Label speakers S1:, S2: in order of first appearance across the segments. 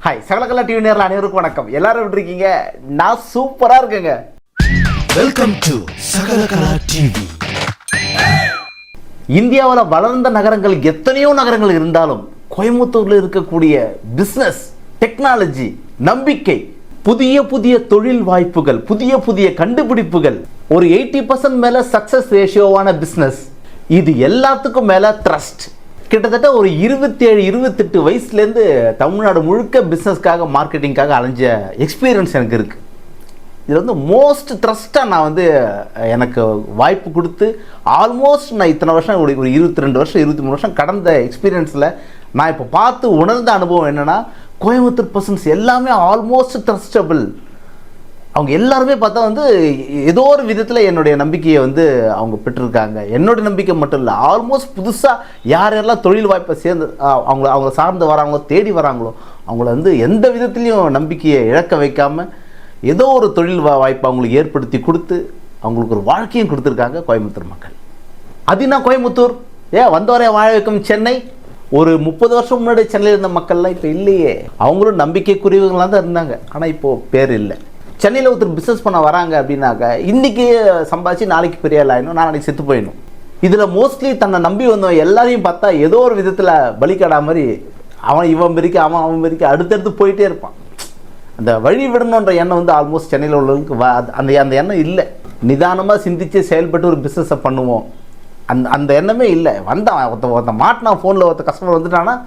S1: Hi சகலகலா TV நேரில் அனைவருக்கும் வணக்கம். எல்லாரும் எப்படி இருக்கீங்க? நான் சூப்பரா இருக்கேங்க.
S2: Welcome to Sakalakala TV.
S1: இந்தியாவில் வளர்ந்த நகரங்கள் எத்தனையோ நகரங்கள் இருந்தாலும் கோயம்புத்தூர்ல இருக்கக்கூடிய பிசினஸ், டெக்னாலஜி, நம்பிக்கை, புதிய புதிய தொழில் வாய்ப்புகள், புதிய புதிய கண்டுபிடிப்புகள், ஒரு 80% மேல சக்சஸ் ரேஷியோவான பிசினஸ், இது எல்லாத்துக்கும் மேல ட்ரஸ்ட். கிட்டத்தட்ட ஒரு 27-28 வயசுலேருந்து தமிழ்நாடு முழுக்க பிஸ்னஸ்க்காக, மார்க்கெட்டிங்காக அலைஞ்ச எக்ஸ்பீரியன்ஸ் எனக்கு இருக்குது. இதில் வந்து மோஸ்ட் ட்ரஸ்ட்டாக நான் வந்து எனக்கு வாய்ப்பு கொடுத்து ஆல்மோஸ்ட் நான் இத்தனை வருஷம் ஒரு 22 வருஷம் 23 வருஷம் கடந்த எக்ஸ்பீரியன்ஸில் நான் இப்போ பார்த்து உணர்ந்த அனுபவம் என்னென்னா, கோயம்புத்தூர் பர்சன்ஸ் எல்லாமே ஆல்மோஸ்ட் ட்ரஸ்டபிள். அவங்க எல்லாருமே பார்த்தா வந்து ஏதோ ஒரு விதத்தில் என்னுடைய நம்பிக்கையை வந்து அவங்க பெற்றிருக்காங்க. என்னோட நம்பிக்கை மட்டும் இல்லை, ஆல்மோஸ்ட் புதுசாக யாரெல்லாம் தொழில் வாய்ப்பை சேர்ந்து அவங்கள சார்ந்து வராங்களோ, தேடி வராங்களோ, அவங்கள வந்து எந்த விதத்துலேயும் நம்பிக்கையை இழக்க வைக்காமல் ஏதோ ஒரு தொழில் வாய்ப்பை அவங்களுக்கு ஏற்படுத்தி கொடுத்து அவங்களுக்கு ஒரு வாழ்க்கையும் கொடுத்துருக்காங்க கோயம்புத்தூர் மக்கள். அதுனா கோயம்புத்தூர் வந்தவரை வாழ வைக்கும் சென்னை. ஒரு 30 வருஷம் முன்னாடி சென்னையில் இருந்த மக்கள்லாம் இப்போ இல்லையே. அவங்களும் நம்பிக்கைக்குரியவங்களாக தான் இருந்தாங்க, ஆனால் இப்போது பேர் இல்லை. சென்னையில் ஒருத்தர் பிஸ்னஸ் பண்ண வராங்க அப்படின்னாக்க இன்றைக்கி சம்பாதிச்சு நாளைக்கு பெரிய ஆள் ஆகிடும், நாளைக்கு செத்து போயிடணும். இதில் மோஸ்ட்லி தன்னை நம்பி வந்தவன் எல்லாரையும் பார்த்தா ஏதோ ஒரு விதத்தில் பலிக்கடா மாதிரி இவன் பிரிக்க அவன் பிரிக்க அடுத்தடுத்து போயிட்டே இருப்பான். அந்த வழி விடணுன்ற எண்ணம் வந்து ஆல்மோஸ்ட் சென்னையில் உள்ளவங்களுக்கு அந்த எண்ணம் இல்லை. நிதானமாக சிந்தித்து செயல்பட்டு ஒரு பிஸ்னஸை பண்ணுவோம், அந்த எண்ணமே இல்லை. ஒருத்த மாட்டினா ஃபோனில் ஒருத்த கஸ்டமர் வந்துட்டான்னா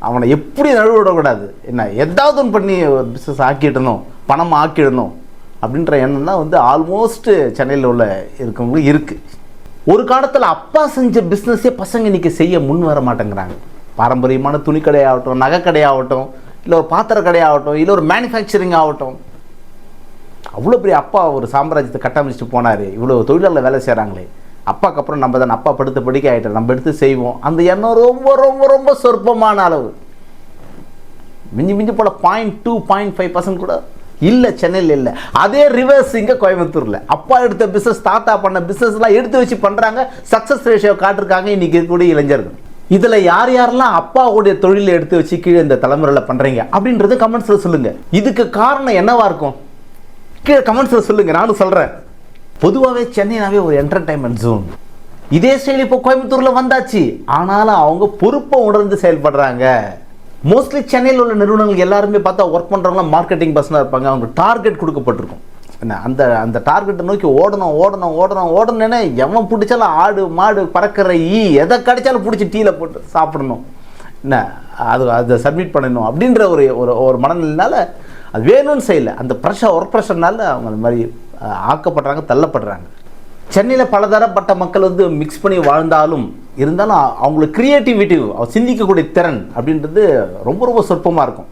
S1: அவனை எப்படி நழுவ விடக்கூடாது, என்ன ஏதாவது ஒன்று பண்ணி ஒரு பிஸ்னஸ் ஆக்கிடணும், பணம் ஆக்கிடணும் அப்படின்ற எண்ணம் தான் வந்து ஆல்மோஸ்ட் சென்னையில் உள்ள இருக்கவங்களுக்கு இருக்குது. ஒரு காலத்தில் அப்பா செஞ்ச பிஸ்னஸே பசங்க இன்றைக்கி செய்ய முன் வர மாட்டேங்கிறாங்க. பாரம்பரியமான துணி கடையாகட்டும், நகை கடையாகட்டும், இல்லை ஒரு பாத்திர கடையாகட்டும், இல்லை ஒரு மேனுஃபேக்சரிங் ஆகட்டும், அவ்வளோ பெரிய அப்பா ஒரு சாம்ராஜ்யத்தை கட்டமைச்சிட்டு போனார். இவ்வளோ தொழிலாளர் வேலை செய்கிறாங்களே, அப்பாவுக்கு அப்புறம் நம்ம தான் அப்பா படுத்த படிக்க ஆகிட்டோம், நம்ம எடுத்து செய்வோம். அந்த எண்ணம் ரொம்ப ரொம்ப ரொம்ப சொற்பமான அளவு. மிஞ்சி போல 0.2-0.5% கூட இல்லை சென்னையில் இல்லை. அதே ரிவர்ஸ் இங்கே கோயம்புத்தூரில் அப்பா எடுத்த பிஸ்னஸ், தாத்தா பண்ண பிஸ்னஸ்லாம் எடுத்து வச்சு பண்ணுறாங்க, சக்ஸஸ் ரேஷியோ காட்டிருக்காங்க இன்றைக்கி இருக்கக்கூடிய இளைஞர்கள். இதில் யாரெல்லாம் அப்பாவுடைய தொழிலை எடுத்து வச்சு கீழே இந்த தலைமுறையில் பண்ணுறீங்க அப்படின்றது கமெண்ட்ஸில் சொல்லுங்கள். இதுக்கு காரணம் என்னவா இருக்கும் கீழே கமெண்ட்ஸில் சொல்லுங்கள், நானும் சொல்கிறேன். பொதுவாகவே சென்னைனாவே ஒரு என்டர்டைன்மெண்ட் ஜோன். இதே ஸ்டைல் இப்போ கோயம்புத்தூரில் வந்தாச்சு, ஆனாலும் அவங்க பொறுப்பை உணர்ந்து செயல்படுறாங்க. மோஸ்ட்லி சென்னையில் உள்ள நிறுவனங்கள் எல்லாருமே பார்த்தா ஒர்க் பண்ணுறவங்களாம் மார்க்கெட்டிங் பர்சனாக இருப்பாங்க. அவங்க டார்கெட் கொடுக்கப்பட்டிருக்கும். என்ன அந்த டார்கெட்டை நோக்கி ஓடணும்னு எவன் பிடிச்சாலும் ஆடு மாடு பறக்கிற எதை கிடைச்சாலும் பிடிச்சி டீயில் போட்டு சாப்பிடணும், என்ன அதை சப்மிட் பண்ணணும் அப்படின்ற ஒரு மனநிலைனால அது வேணும்னு செய்யலை. அந்த ஒர்க் ப்ரெஷர்னால அவங்க அந்த மாதிரி ஆக்கப்படுறாங்க, தள்ளப்படுறாங்க. சென்னையில் பலதரப்பட்ட மக்கள் வந்து மிக்ஸ் பண்ணி வாழ்ந்தாலும் இருந்தாலும் அவங்களுக்கு க்ரியேட்டிவிட்டி, சிந்திக்கக்கூடிய திறன் அப்படின்றது ரொம்ப ரொம்ப சொற்பமாக இருக்கும்.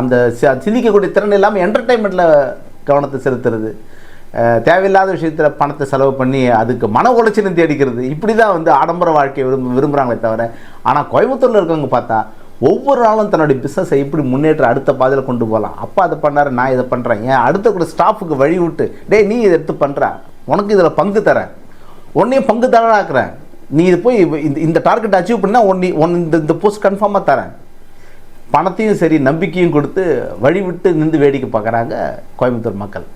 S1: அந்த சிந்திக்கக்கூடிய திறன் இல்லாமல் என்டர்டைன்மெண்ட்டில் கவனத்தை செலுத்துறது, தேவையில்லாத விஷயத்தில் பணத்தை செலவு பண்ணி அதுக்கு மன உளைச்சலும் தேடிக்கிறது, இப்படி தான் வந்து ஆடம்பர வாழ்க்கையை விரும்புகிறாங்களே தவிர. ஆனால் கோயம்புத்தூரில் இருக்கவங்க பார்த்தா ஒவ்வொரு நாளும் தன்னுடைய பிஸ்னஸை எப்படி முன்னேற்ற அடுத்த பாதையில் கொண்டு போகலாம். அப்பா அதை பண்ணார், நான் இதை பண்ணுறேன், ஏன் அடுத்த கூட ஸ்டாஃபுக்கு வழி விட்டு நீ இதை எடுத்து பண்ணுற, உனக்கு இதில் பங்கு தரேன், உன்னையும் பங்கு தராக்குறேன், நீ இது போய் இந்த டார்கெட் அச்சீவ் பண்ணால் இந்த போஸ்ட் கன்ஃபார்மாக தரேன். பணத்தையும் சரி நம்பிக்கையும் கொடுத்து வழி விட்டு நின்று வேடிக்கை பார்க்குறாங்க கோயம்புத்தூர் மக்கள்.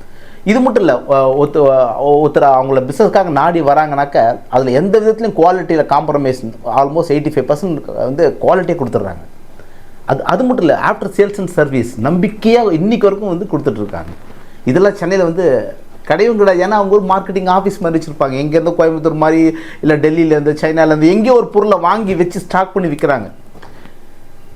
S1: இது மட்டும் இல்லை, ஒருத்தர் அவங்கள பிஸ்னஸ்க்காக நாடி வராங்கனாக்க அதில் எந்த விதத்துலையும் குவாலிட்டியில் காம்ப்ரமைஸ் ஆல்மோஸ்ட் 85% வந்து குவாலிட்டியை கொடுத்துட்றாங்க. அது மட்டும் இல்லை, ஆஃப்டர் சேல்ஸ் அண்ட் சர்வீஸ் நம்பிக்கையாக இன்றைக்கு வரைக்கும் வந்து கொடுத்துட்ருக்காங்க. இதெல்லாம் சென்னையில் வந்து கிடையவும் கிடையாது. ஏன்னா அவங்க ஒரு மார்க்கெட்டிங் ஆஃபீஸ் மாதிரி வச்சுருப்பாங்க. எங்கேருந்து கோயம்புத்தூர் மாதிரி இல்லை டெல்லியிலேருந்து சைனாலேருந்து எங்கேயோ ஒரு பொருளை வாங்கி வச்சு ஸ்டாக் பண்ணி விற்கிறாங்க.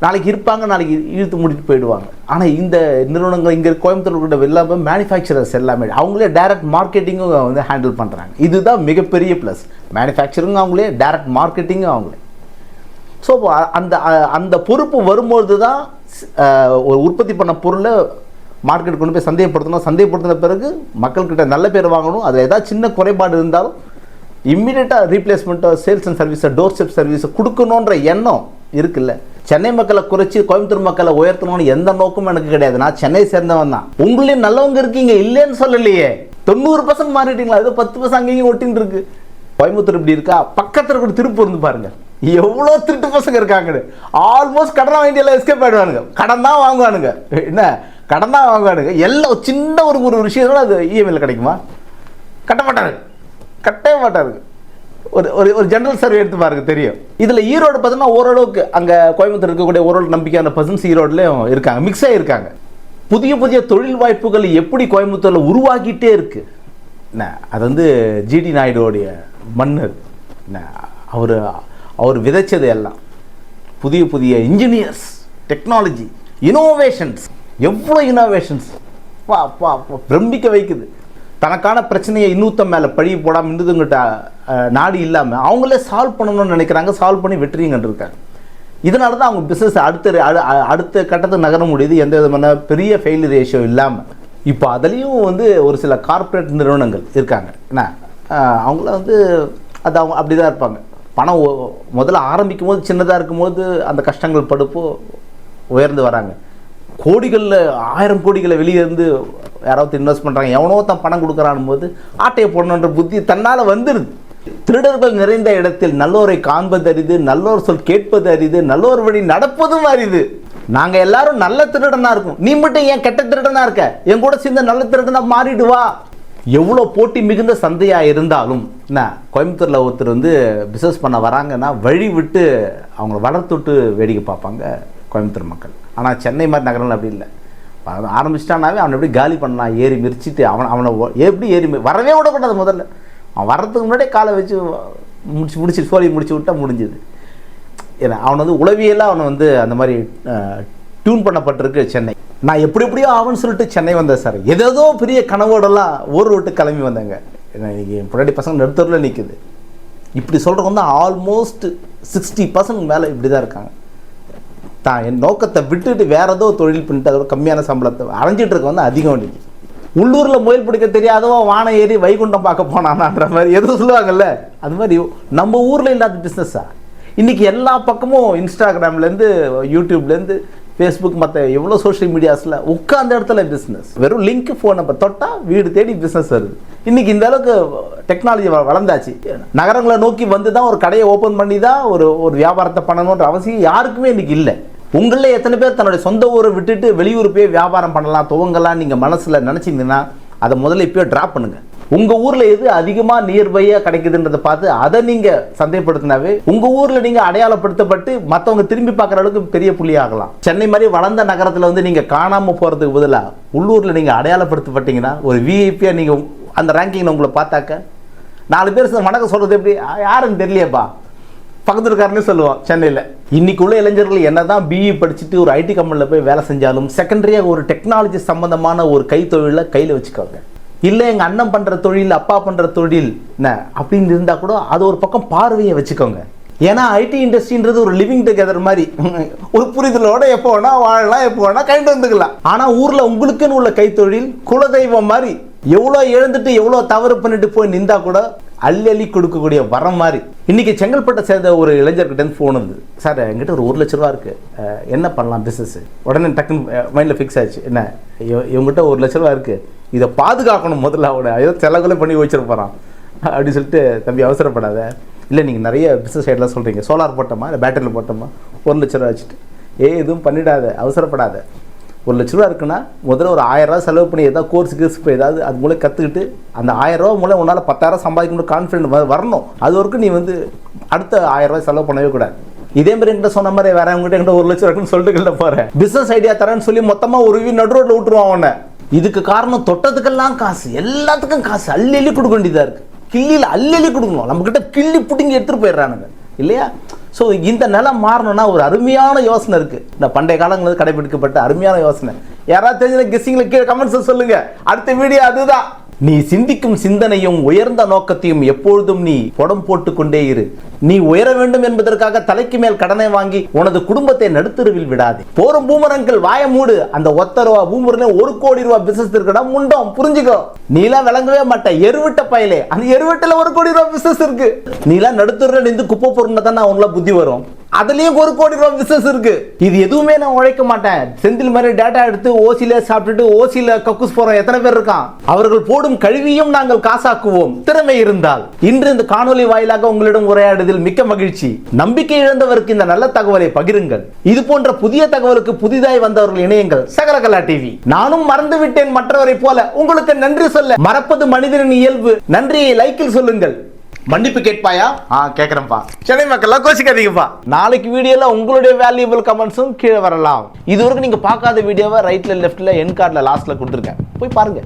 S1: நாளைக்கு இருப்பாங்க, நாளைக்கு இழுத்து மூடிட்டு போயிடுவாங்க. ஆனால் இந்த நிறுவனங்கள் இங்கே கோயம்புத்தூர் கூட எல்லாமே மேனுஃபேக்சரர்ஸ் எல்லாமே அவங்களே டைரக்ட் மார்க்கெட்டிங்கும் வந்து ஹேண்டில் பண்ணுறாங்க. இதுதான் மிகப்பெரிய ப்ளஸ். மேனுஃபேக்சரிங்கும் அவங்களே, டைரக்ட் மார்க்கெட்டிங்கும் அவங்களே. ஸோ அந்த பொறுப்பு வரும்போது தான் ஒரு உற்பத்தி பண்ண பொருளை மார்க்கெட் கொண்டு போய் சந்தைப்படுத்தின பிறகு மக்கள்கிட்ட நல்ல பேர் வாங்கணும். அதில் ஏதாவது சின்ன குறைபாடு இருந்தாலும் இம்மிடியட்டாக ரீப்ளேஸ்மெண்ட்டோ சேல்ஸ் அண்ட் சர்வீஸை டோர் ஸ்டெப் சர்வீஸை கொடுக்கணுன்ற எண்ணம் இருக்குல்ல. சென்னை மக்களை குறைச்சி கோயம்புத்தூர் மக்களை உயர்த்தணும்னு எந்த நோக்கமும் எனக்கு கிடையாது. நான் சென்னை சேர்ந்தவன் தான். உங்களையும் நல்லவங்க இருக்கீங்க, இல்லைன்னு சொல்லலையே. 90% மாறிட்டீங்களா? ஏதோ 10% அங்கேயும் ஒட்டின்னு இருக்கு. கோயம்புத்தூர் இப்படி இருக்கா? பக்கத்தில் கூட திருப்பூர் இருந்து பாருங்க, எவ்வளோ திருட்டு பசங்க இருக்காங்க. ஆல்மோஸ்ட் கடன் வாங்கிட்டு எஸ்கேப் ஆயிடுவானுங்க. கடன் தான் வாங்குவானுங்க. என்ன கடன் தான் வாங்குவானுங்க. எல்லாம் சின்ன ஒரு விஷயம் அது இஎம்ஐல கிடைக்குமா? கட்ட மாட்டாருங்க, கட்டவே மாட்டாருங்க. ஒரு ஜெனரல் சர்வே எடுத்து பாருங்க தெரியும். இதில் ஈரோடு பார்த்தீங்கன்னா ஓரளவுக்கு அங்கே கோயம்புத்தூர் இருக்கக்கூடிய ஓரளவு நம்பிக்கையான பர்சன்ஸ் ஈரோடுலேயும் இருக்காங்க, மிக்ஸ் ஆகிருக்காங்க. புதிய தொழில் வாய்ப்புகள் எப்படி கோயம்புத்தூரில் உருவாக்கிட்டே இருக்கு. என்ன அது வந்து ஜிடி நாயுடுவோடைய மன்னர் என்ன அவர் விதைச்சது எல்லாம் புதிய இன்ஜினியர்ஸ், டெக்னாலஜி, இனோவேஷன்ஸ். எவ்வளோ இனோவேஷன்ஸ் பிரமிக்க வைக்குது. தனக்கான பிரச்சனையை இன்னொருத்தம் மேலே பழி போடாமல் இன்னுங்கிட்ட நாடு இல்லாமல் அவங்களே சால்வ் பண்ணணும்னு நினைக்கிறாங்க, சால்வ் பண்ணி வெற்றியும் கண்டிருக்காங்க. இதனால தான் அவங்க பிஸ்னஸ் அடுத்த கட்டத்துக்கு நகர முடியுது, எந்த விதமான பெரிய ஃபெயிலியர் ரேஷியோ இல்லாமல். இப்போ அதுலேயும் வந்து ஒரு சில கார்ப்பரேட் நிறுவனங்கள் இருக்காங்க. என்ன அவங்கள வந்து அது அவங்க அப்படி தான் இருப்பாங்க. பணம் முதல்ல ஆரம்பிக்கும் போது சின்னதாக இருக்கும்போது அந்த கஷ்டங்கள் படுப்போ உயர்ந்து வராங்க. கோடிகளில் 1000 கோடிகளை வெளியே இருந்து யாராவது இன்வெஸ்ட் பண்ணுறாங்க, எவனோ தான் பணம் கொடுக்குறான் போது ஆட்டையை போடணுன்ற புத்தி தன்னால் வந்துடுது. திருடர்கள் நிறைந்த இடத்தில் நல்லோரை காண்பது அரிது, நல்லோர் சொல் கேட்பது அரிது, நல்லோர் வழி நடப்பதும் அரிது. நாங்கள் எல்லாரும் நல்ல திருடனா இருக்கும், நீ மட்டும் ஏன் கெட்ட திருடனா இருக்க, என் கூட சேர்ந்து நல்ல திருடனா மாறிடுவா. எவ்வளோ போட்டி மிகுந்த சந்தையாக இருந்தாலும் என்ன கோயம்புத்தூரில் ஒருத்தர் வந்து பிஸ்னஸ் பண்ண வராங்கன்னா வழி விட்டு அவங்கள வளர்த்துட்டு வேடிக்கை பார்ப்பாங்க கோயம்புத்தூர் மக்கள். ஆனால் சென்னை மாதிரி நகரங்கள் அப்படி இல்லை. ஆரம்பிச்சிட்டானாவே அவனை எப்படி காலி பண்ணலாம், ஏறி மிரிச்சிட்டு அவனை எப்படி வரவே விடக்கூடாது. முதல்ல அவன் வர்றதுக்கு முன்னாடியே காலை வச்சு முடிச்சு சோழி முடிச்சு விட்டா முடிஞ்சுது. ஏன்னா அவனை வந்து உளவியெல்லாம் அவனை வந்து அந்த மாதிரி டியூன் பண்ணப்பட்டிருக்கு சென்னை. நான் எப்படியோ ஆகும்னு சொல்லிட்டு சென்னை வந்தேன் சார். ஏதோ பெரிய கனவோடெல்லாம் ஊர் விட்டு கிளம்பி வந்தாங்க. ஏன்னா இன்றைக்கி பொன்னாடி பசங்க நடுத்தூரில் நிற்குது. இப்படி சொல்கிறவங்க வந்து ஆல்மோஸ்ட் 60% மேலே இப்படி தான் இருக்காங்க. தான் என் நோக்கத்தை விட்டுட்டு வேற ஏதோ தொழில் பண்ணிட்டு அதோட கம்மியான சம்பளத்தை அரைஞ்சிட்டு இருக்க வந்து அதிகம். இன்னைக்கு உள்ளூரில் முயல் பிடிக்க தெரியாதவோ வானம் ஏறி வைகுண்டம் பார்க்க போனான்ற மாதிரி எதுவும் சொல்லுவாங்கல்ல, அது மாதிரி நம்ம ஊரில் இல்லாத பிஸ்னஸா இன்றைக்கி எல்லா பக்கமும் இன்ஸ்டாகிராம்லேருந்து யூடியூப்லேருந்து ஃபேஸ்புக் மற்ற எவ்வளோ சோஷியல் மீடியாஸில் உட்காந்த இடத்துல பிஸ்னஸ். வெறும் லிங்க் ஃபோன் நம்பர் தொட்டால் வீடு தேடி பிஸ்னஸ் வருது. இன்றைக்கி இந்த அளவுக்கு டெக்னாலஜி வளர்ந்தாச்சு. நகரங்களை நோக்கி வந்து தான் ஒரு கடையை ஓப்பன் பண்ணி தான் ஒரு வியாபாரத்தை பண்ணணுன்ற அவசியம் யாருக்குமே இன்றைக்கி இல்லை. உங்களில் எத்தனை பேர் தன்னுடைய சொந்த ஊரை விட்டுட்டு வெளியூர் போய் வியாபாரம் பண்ணலாம், துவங்கலாம் நீங்கள் மனசில் நினச்சிங்கன்னா அதை முதல்ல இப்போயே ட்ராப் பண்ணுங்கள். உங்கள் ஊரில் எது அதிகமாக நியர்பையாக கிடைக்குதுன்றதை பார்த்து அதை நீங்கள் சந்தைப்படுத்தினாவே உங்கள் ஊரில் நீங்கள் அடையாளப்படுத்தப்பட்டு மற்றவங்க திரும்பி பார்க்குற அளவுக்கு பெரிய புள்ளி ஆகலாம். சென்னை மாதிரி வளர்ந்த நகரத்தில் வந்து நீங்கள் காணாமல் போகிறதுக்கு பதிலாக உள்ளூரில் நீங்கள் அடையாளப்படுத்தப்பட்டீங்கன்னா ஒரு விஐபியாக நீங்கள் அந்த ரேங்கிங் உங்களை பார்த்தாக்க 4 பேர் வணக்கம் சொல்கிறது எப்படி யாருன்னு தெரியலையப்பா பக்கத்து இருக்காருன்னு சொல்லுவோம். சென்னையில் இன்னைக்கு உள்ள இளைஞர்கள் என்னதான் பிஇ படிச்சுட்டு ஒரு ஐடி கம்பெனியில் போய் வேலை செஞ்சாலும் செகண்டரியாக ஒரு டெக்னாலஜி சம்பந்தமான ஒரு கைத்தொழிலை கையில் வச்சுக்கோங்க. இல்லை எங்கள் அண்ணன் பண்ணுற தொழில், அப்பா பண்ணுற தொழில் என்ன அப்படின்னு இருந்தால் கூட அது ஒரு பக்கம் பார்வையை வச்சுக்கோங்க. ஏன்னா ஐடி இண்டஸ்ட்ரின்றது ஒரு லிவிங் டுகெதர் மாதிரி, ஒரு புரிதலோட எப்போ வேணா வாழலாம், எப்போ வேணா கைட்டு வந்துக்கலாம். ஆனால் ஊரில் உங்களுக்குன்னு உள்ள கைத்தொழில் குலதெய்வம் மாதிரி எவ்வளோ எழுந்துட்டு எவ்வளோ தவறு பண்ணிட்டு போய் நின்றா கூட அள்ளி கொடுக்கக்கூடிய வரம் மாதிரி. இன்னைக்கு செங்கல்பட்டை சேர்ந்த ஒரு இளைஞர்கிட்ட ஃபோன் வந்து, சார் என்கிட்ட ஒரு 1 லட்ச ரூபா இருக்குது, என்ன பண்ணலாம் பிஸ்னஸ்? உடனே டக்குன்னு மைண்டில் ஃபிக்ஸ் ஆச்சு, என்ன இவங்ககிட்ட 1 லட்ச ரூபா இருக்குது, இதை பாதுகாக்கணும் முதல்ல. அவனை ஏதோ செலவுகளை பண்ணி வச்சிருப்பாரான் அப்படின்னு சொல்லிட்டு, தம்பி அவசரப்படாத, இல்லை நீங்கள் நிறைய பிஸ்னஸ் சைட்லாம் சொல்கிறீங்க, சோலார் போட்டோமா இல்லை பேட்டரியில் போட்டோமா, 1 லட்ச ரூபா வச்சுட்டு எதுவும் பண்ணிடாத, அவசரப்படாத. 1 லட்ச ரூபா இருக்குன்னா முதல்ல ஒரு 1000 ரூபா செலவு பண்ணி ஏதாவது கோர்ஸ் போய் ஏதாவது அது மூலம் கற்றுக்கிட்டு அந்த 1000 ரூபா மூலம் உன்னால் 10,000 சம்பாதிக்கணும் கான்ஃபிடென்ட் வரணும். அது வரைக்கும் நீ வந்து அடுத்த 1000 ரூபாய் செலவு பண்ணவே கூடாது. இதே மாதிரி என்கிட்ட சொன்ன மாதிரி வேற அவங்ககிட்ட என்கிட்ட 1 லட்சம் இருக்குன்னு சொல்லிட்டு கிட்ட போகிறேன், பிஸ்னஸ் ஐடியா தரேன்னு சொல்லி மொத்தமாக ஒரு நடு ரோட்டில் விட்டுருவான் அவனை. இதுக்கு காரணம் தொட்டதுக்கெல்லாம் காசு, எல்லாத்துக்கும் காசு அள்ளி கொடுக்க வேண்டியதாக இருக்குது. கிள்ளியில் அள்ளி கொடுக்கணும், நம்மக்கிட்ட கிள்ளி பிடிங்கி எடுத்துகிட்டு போயிடுறானுங்க இல்லையா? ஸோ இந்த நிலம் மாறணும்னா ஒரு அருமையான யோசனை இருக்குது. இந்த பண்டைய காலங்களில் கடைபிடிக்கப்பட்ட அருமையான யோசனை. யாராவது தெரிஞ்ச கெஸ்ஸிங்கில் கீழே கமெண்ட்ஸ் சொல்லுங்க. அடுத்த வீடியோ அதுதான். நீ சிந்திக்கும் சிந்தனையும் உயர்ந்த நோக்கத்தையும் எப்பொழுதும் நீ புடம் போட்டு கொண்டே இரு. நீ உயர வேண்டும் என்பதற்காக தலைக்கு மேல் கடனை வாங்கி உனது குடும்பத்தை நடுத்தருவில் விடாது. போரும் பூமரங்கள் வாய மூடு. அந்த 1 ரூபா பூமரனே 1 கோடி ரூபா பிசினஸ் இருக்கடா முண்டம், புரிஞ்சுக்கோ. நீலாம் விளங்கவே மாட்ட எருவிட்ட பயலே, அந்த எருவிட்டில் 1 கோடி ரூபா பிசினஸ் இருக்கு. நீலாம் நடுத்தருவில் நின்று குப்பை பொருள்னா தான் அவங்கள புத்தி வரும். அதுலயும் 1 கோடி ரூபாய் பிசினஸ் இருக்கு. இது எதுவுமே நான் உழைக்க மாட்டேன். செந்தில் மாதிரி டேட்டா எடுத்து ஓசில சாப்பிட்டுட்டு ஓசில கக்கூஸ் போற எத்தனை பேர் இருக்கான்? அவர்கள் போடும் கல்வியும் நாங்கள் காசாக்குவோம் திறமை இருந்தால். இன்று இந்த காணொலி வாயிலாக உங்களிடம் உரையாடுவதில் மிக்க மகிழ்ச்சி. நம்பிக்கை இழந்தவருக்கு இந்த நல்ல தகவலை பகிருங்கள். இது போன்ற புதிய தகவலுக்கு புதிதாய் வந்தவர்கள் இணையுங்கள் சகலகலா டிவி. நானும் மறந்து விட்டேன் மற்றவரை போல. உங்களுக்கு நன்றி சொல்ல மறப்பது மனிதனின் இயல்பு. நன்றியை லைக்கில் சொல்லுங்கள். மன்னிப்பு கேட்பாயா? கேக்குறேன்ப்பா. சென்னை மக்கள் கோச்சிக்காதீங்கப்பா. நாளைக்கு வீடியோல உங்களுடைய வேல்யூபிள் கமெண்ட்ஸும் கீழே வரலாம். இதுவரைக்கும் நீங்க பார்க்காத வீடியோவை ரைட்ல லெஃப்ட்ல என் கார்டுல லாஸ்ட்ல கொடுத்துருக்கேன், போய் பாருங்க.